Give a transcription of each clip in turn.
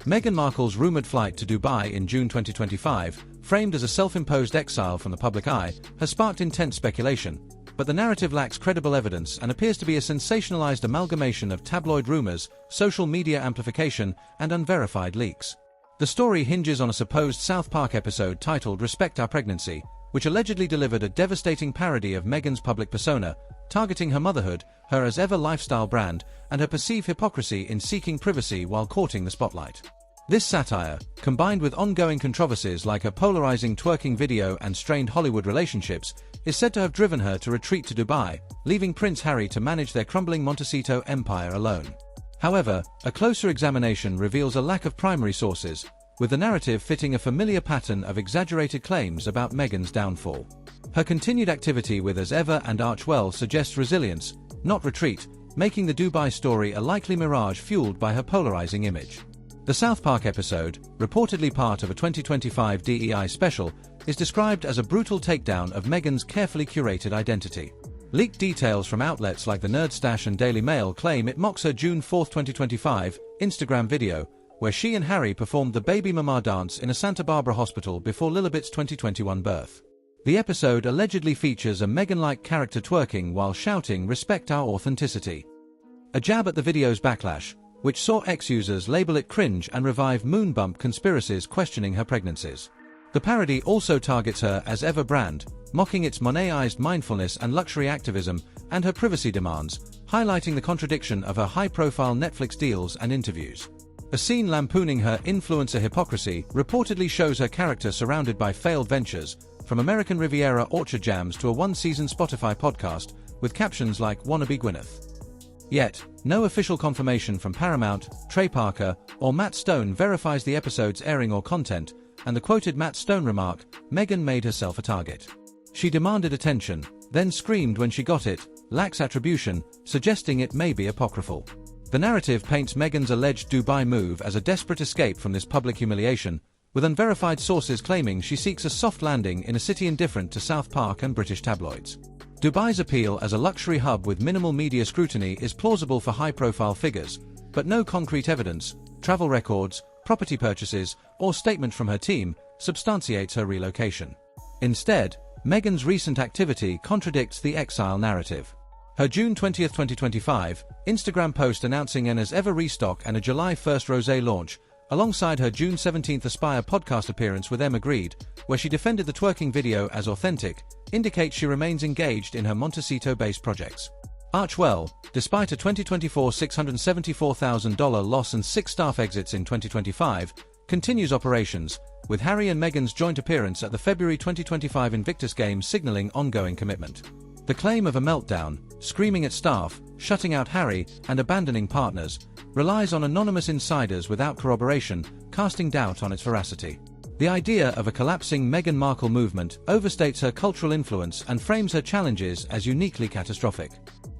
Meghan Markle's rumored flight to Dubai in June 2025, framed as a self-imposed exile from the public eye, has sparked intense speculation, but the narrative lacks credible evidence and appears to be a sensationalized amalgamation of tabloid rumors, social media amplification, and unverified leaks. The story hinges on a supposed South Park episode titled Respect Our Pregnancy, which allegedly delivered a devastating parody of Meghan's public persona, targeting her motherhood, her as-ever lifestyle brand, and her perceived hypocrisy in seeking privacy while courting the spotlight. This satire, combined with ongoing controversies like her polarizing twerking video and strained Hollywood relationships, is said to have driven her to retreat to Dubai, leaving Prince Harry to manage their crumbling Montecito empire alone. However, a closer examination reveals a lack of primary sources, with the narrative fitting a familiar pattern of exaggerated claims about Meghan's downfall. Her continued activity with As Ever and Archewell suggests resilience, not retreat, making the Dubai story a likely mirage fueled by her polarizing image. The South Park episode, reportedly part of a 2025 DEI special, is described as a brutal takedown of Meghan's carefully curated identity. Leaked details from outlets like the Nerd Stash and Daily Mail claim it mocks her June 4, 2025, Instagram video, where she and Harry performed the baby mama dance in a Santa Barbara hospital before Lilibet's 2021 birth. The episode allegedly features a Meghan-like character twerking while shouting "Respect our authenticity." A jab at the video's backlash, which saw ex-users label it cringe and revive moon bump conspiracies questioning her pregnancies. The parody also targets her As Ever brand, mocking its Monetized mindfulness and luxury activism, and her privacy demands, highlighting the contradiction of her high-profile Netflix deals and interviews. A scene lampooning her influencer hypocrisy reportedly shows her character surrounded by failed ventures, from American Riviera orchard jams to a one-season Spotify podcast, with captions like "Wannabe Gwyneth." Yet, no official confirmation from Paramount, Trey Parker, or Matt Stone verifies the episode's airing or content, and the quoted Matt Stone remark, "Meghan made herself a target. She demanded attention, then screamed when she got it," lacks attribution, suggesting it may be apocryphal. The narrative paints Meghan's alleged Dubai move as a desperate escape from this public humiliation, with unverified sources claiming she seeks a soft landing in a city indifferent to South Park and British tabloids. Dubai's appeal as a luxury hub with minimal media scrutiny is plausible for high-profile figures, but no concrete evidence, travel records, property purchases, or statement from her team substantiates her relocation. Instead, Meghan's recent activity contradicts the exile narrative. Her June 20, 2025, Instagram post announcing an As Ever restock and a July 1 rosé launch, alongside her June 17 Aspire podcast appearance with Emma Grede, where she defended the twerking video as authentic, indicates she remains engaged in her Montecito-based projects. Archewell, despite a 2024 $674,000 loss and 6 staff exits in 2025, continues operations, with Harry and Meghan's joint appearance at the February 2025 Invictus Games signaling ongoing commitment. The claim of a meltdown, screaming at staff, shutting out Harry, and abandoning partners, relies on anonymous insiders without corroboration, casting doubt on its veracity. The idea of a collapsing Meghan Markle movement overstates her cultural influence and frames her challenges as uniquely catastrophic.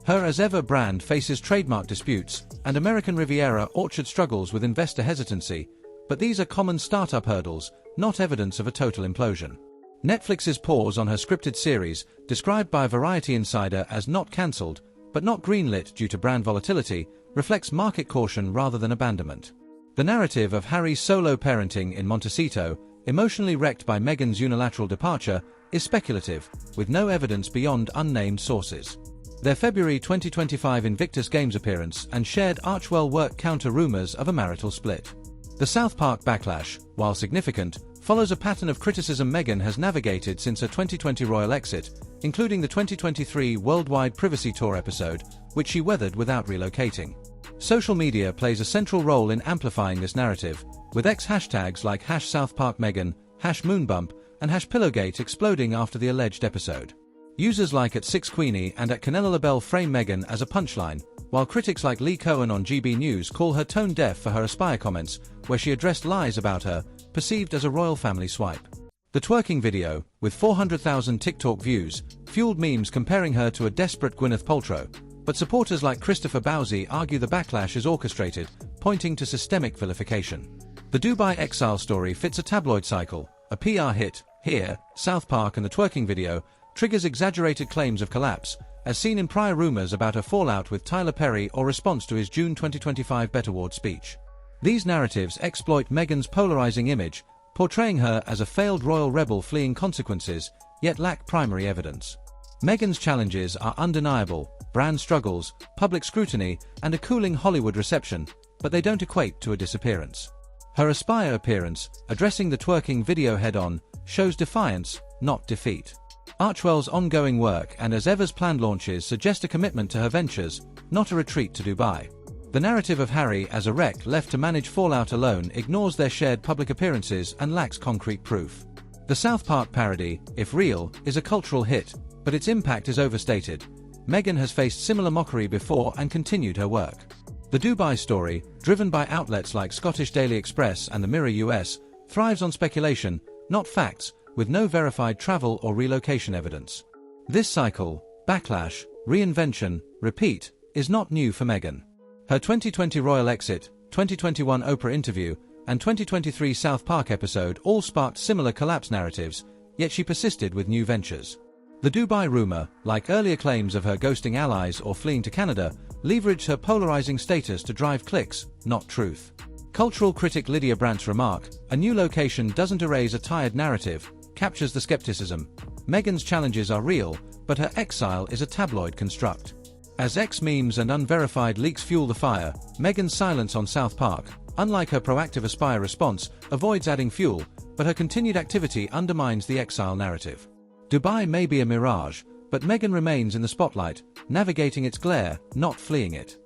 Her As Ever brand faces trademark disputes, and American Riviera orchard struggles with investor hesitancy, but these are common startup hurdles, not evidence of a total implosion. Netflix's pause on her scripted series, described by a Variety insider as not cancelled, but not greenlit due to brand volatility, reflects market caution rather than abandonment. The narrative of Harry's solo parenting in Montecito, emotionally wrecked by Meghan's unilateral departure, is speculative, with no evidence beyond unnamed sources. Their February 2025 Invictus Games appearance and shared Archewell work counter rumors of a marital split. The South Park backlash, while significant, follows a pattern of criticism Meghan has navigated since her 2020 royal exit, including the 2023 Worldwide Privacy Tour episode, which she weathered without relocating. Social media plays a central role in amplifying this narrative, with hashtags like #SouthParkMeghan, #Moonbump, and #Pillowgate exploding after the alleged episode. Users like @6Queenie and @Canella LaBelle frame Meghan as a punchline, while critics like Lee Cohen on GB News call her tone-deaf for her Aspire comments, where she addressed lies about her, perceived as a royal family swipe. The twerking video, with 400,000 TikTok views, fueled memes comparing her to a desperate Gwyneth Paltrow, but supporters like Christopher Bowsey argue the backlash is orchestrated, pointing to systemic vilification. The Dubai exile story fits a tabloid cycle. A PR hit, here, South Park and the twerking video, triggers exaggerated claims of collapse, as seen in prior rumors about her fallout with Tyler Perry or response to his June 2025 Bet Award speech. These narratives exploit Meghan's polarizing image, portraying her as a failed royal rebel fleeing consequences, yet lack primary evidence. Meghan's challenges are undeniable: brand struggles, public scrutiny, and a cooling Hollywood reception, but they don't equate to a disappearance. Her Aspire appearance, addressing the twerking video head-on, shows defiance, not defeat. Archewell's ongoing work and as ever's planned launches suggest a commitment to her ventures, not a retreat to Dubai. The narrative of Harry as a wreck left to manage fallout alone ignores their shared public appearances and lacks concrete proof. The South Park parody, if real, is a cultural hit, but its impact is overstated. Meghan has faced similar mockery before and continued her work. The Dubai story, driven by outlets like Scottish Daily Express and the Mirror US, thrives on speculation, not facts, with no verified travel or relocation evidence. This cycle, backlash, reinvention, repeat, is not new for Meghan. Her 2020 royal exit, 2021 Oprah interview, and 2023 South Park episode all sparked similar collapse narratives, yet she persisted with new ventures. The Dubai rumor, like earlier claims of her ghosting allies or fleeing to Canada, leveraged her polarizing status to drive clicks, not truth. Cultural critic Lydia Brandt's remark, "A new location doesn't erase a tired narrative," captures the skepticism. Meghan's challenges are real, but her exile is a tabloid construct. As X memes and unverified leaks fuel the fire, Meghan's silence on South Park, unlike her proactive Aspire response, avoids adding fuel, but her continued activity undermines the exile narrative. Dubai may be a mirage, but Meghan remains in the spotlight, navigating its glare, not fleeing it.